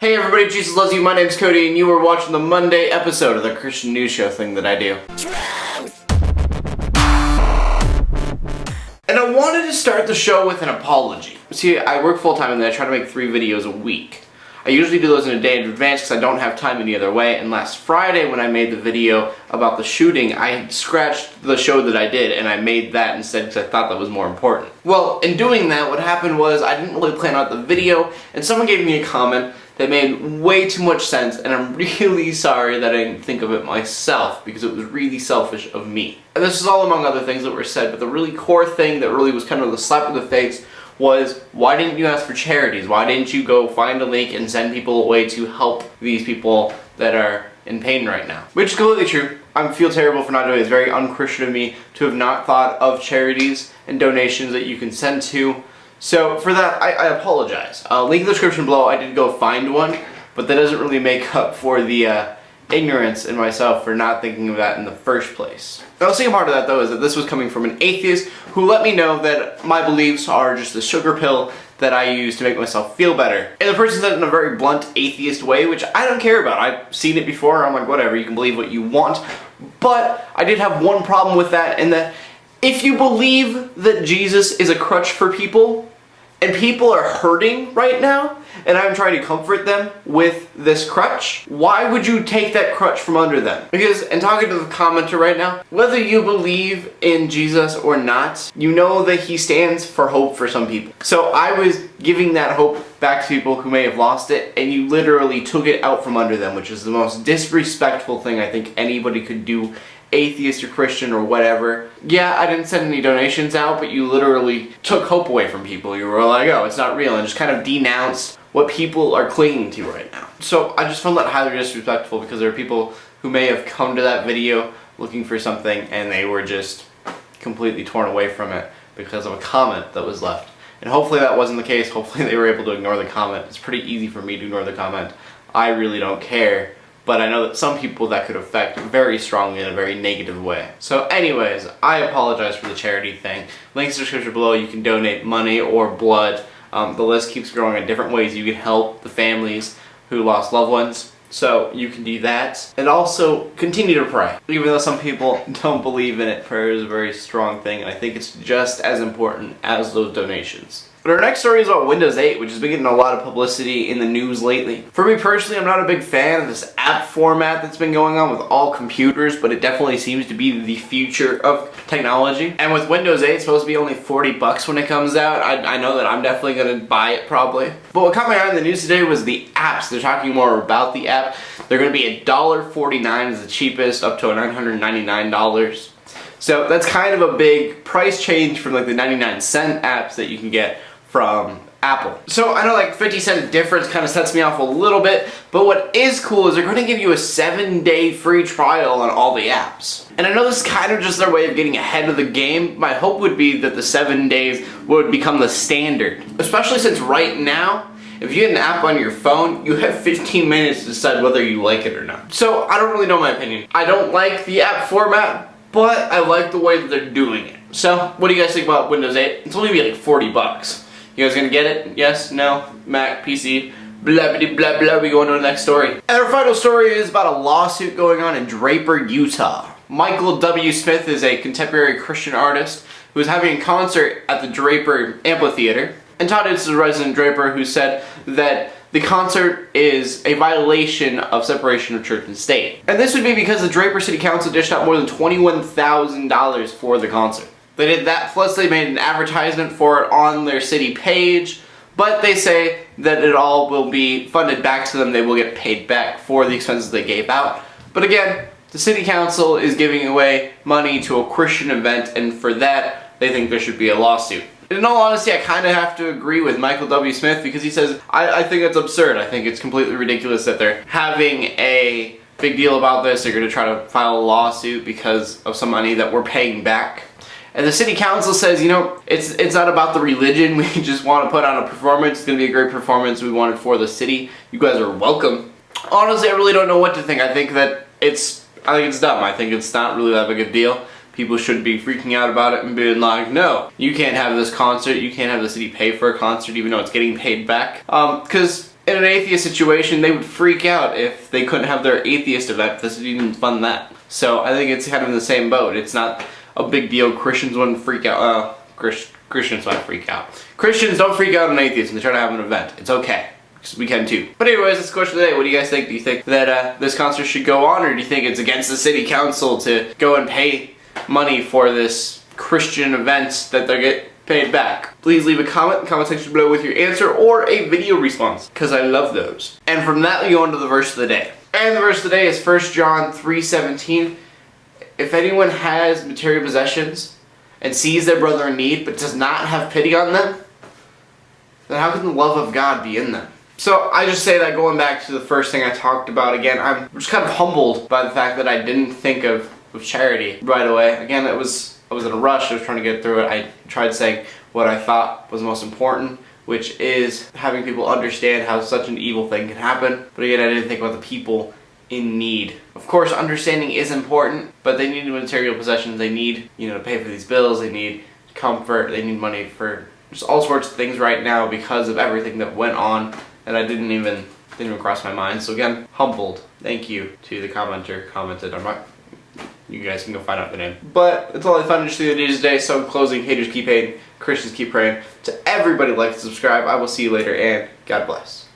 Hey everybody, Jesus loves you. My name's Cody, and you are watching the Monday episode of the Christian news show thing that I do. And I wanted to start the show with an apology. See, I work full-time and then I try to make 3 videos a week. I usually do those in a day in advance because I don't have time any other way, and last Friday when I made the video about the shooting, I scratched the show that I did and I made that instead because I thought that was more important. Well, in doing that, what happened was I didn't really plan out the video, and someone gave me a comment that made way too much sense, and I'm really sorry that I didn't think of it myself because it was really selfish of me. And this is all among other things that were said, but the really core thing that really was kind of the slap in the face was, why didn't you ask for charities? Why didn't you go find a link and send people away to help these people that are in pain right now? Which is completely true. I feel terrible for not doing it. It's very un-Christian of me to have not thought of charities and donations that you can send to. So for that, I apologize. Link in the description below. I did go find one, but that doesn't really make up for the ignorance in myself for not thinking of that in the first place. The second part of that, though, is that this was coming from an atheist who let me know that my beliefs are just a sugar pill that I use to make myself feel better. And the person said it in a very blunt atheist way, which I don't care about. I've seen it before. I'm like, whatever, you can believe what you want. But I did have one problem with that, in that if you believe that Jesus is a crutch for people, and people are hurting right now, and I'm trying to comfort them with this crutch, why would you take that crutch from under them? Because, and talking to the commenter right now, whether you believe in Jesus or not, you know that he stands for hope for some people. So I was giving that hope back to people who may have lost it, and you literally took it out from under them, which is the most disrespectful thing I think anybody could do, atheist or Christian or whatever. Yeah, I didn't send any donations out, but you literally took hope away from people. You were like, oh, it's not real, and just kind of denounced what people are clinging to right now. So I just found that highly disrespectful, because there are people who may have come to that video looking for something and they were just completely torn away from it because of a comment that was left. And hopefully that wasn't the case. Hopefully they were able to ignore the comment. It's pretty easy for me to ignore the comment. I really don't care. But I know that some people that could affect very strongly in a very negative way. So anyways, I apologize for the charity thing. Links in the description below. You can donate money or blood. The list keeps growing in different ways you can help the families who lost loved ones. So you can do that. And also continue to pray. Even though some people don't believe in it, prayer is a very strong thing. And I think it's just as important as those donations. But our next story is about Windows 8, which has been getting a lot of publicity in the news lately. For me personally, I'm not a big fan of this app format that's been going on with all computers, but it definitely seems to be the future of technology. And with Windows 8, it's supposed to be only 40 bucks when it comes out. I know that I'm definitely going to buy it probably. But what caught my eye in the news today was the apps. They're talking more about the app. They're going to be $1.49 is the cheapest, up to $999. So that's kind of a big price change from like the 99-cent apps that you can get from Apple. So I know like 50-cent difference kind of sets me off a little bit, but what is cool is they're going to give you a 7-day free trial on all the apps. And I know this is kind of just their way of getting ahead of the game. My hope would be that the 7 days would become the standard, especially since right now, if you get an app on your phone, you have 15 minutes to decide whether you like it or not. So I don't really know my opinion. I don't like the app format, but I like the way that they're doing it. So what do you guys think about Windows 8? It's only gonna be like 40 bucks. You guys gonna get it? Yes? No? Mac? PC? Blah blah blah blah. We go on to the next story. And our final story is about a lawsuit going on in Draper, Utah. Michael W. Smith is a contemporary Christian artist who was having a concert at the Draper Amphitheater. And Todd is a resident Draper who said that the concert is a violation of separation of church and state. And this would be because the Draper City Council dished out more than $21,000 for the concert. They did that, plus they made an advertisement for it on their city page, but they say that it all will be funded back to them. They will get paid back for the expenses they gave out. But again, the city council is giving away money to a Christian event, and for that, they think there should be a lawsuit. In all honesty, I kind of have to agree with Michael W. Smith, because he says, I think it's absurd. I think it's completely ridiculous that they're having a big deal about this. They're going to try to file a lawsuit because of some money that we're paying back. And the city council says, you know, it's not about the religion. We just want to put on a performance. It's going to be a great performance. We want it for the city. You guys are welcome. Honestly, I really don't know what to think. I think it's dumb. I think it's not really that big a deal. People shouldn't be freaking out about it and being like, no, you can't have this concert. You can't have the city pay for a concert even though it's getting paid back. Because in an atheist situation, they would freak out if they couldn't have their atheist event. This would even fund that. So I think it's kind of in the same boat. It's not a big deal. Christians wouldn't freak out. Christians might freak out. Christians don't freak out on atheists when they try to have an event. It's okay. Because we can too. But anyways, that's the question of the day. What do you guys think? Do you think that this concert should go on, or do you think it's against the city council to go and pay money for this Christian event that they get paid back? Please leave a comment in the comment section below with your answer or a video response, because I love those. And from that, we go on to the verse of the day. And the verse of the day is 1 John 3:17. If anyone has material possessions and sees their brother in need but does not have pity on them, then how can the love of God be in them? So I just say that going back to the first thing I talked about again, I'm just kind of humbled by the fact that I didn't think of charity right away. Again, I was in a rush, I was trying to get through it. I tried saying what I thought was most important, which is having people understand how such an evil thing can happen. But again, I didn't think about the people in need. Of course, understanding is important, but they need material possessions. They need, to pay for these bills. They need comfort. They need money for just all sorts of things right now because of everything that went on, and I didn't even cross my mind. So again, humbled. Thank you to the commenter commented on my. You guys can go find out the name. But that's all I found interesting today. So in closing, haters keep hating, Christians keep praying. To everybody, like and subscribe. I will see you later, and God bless.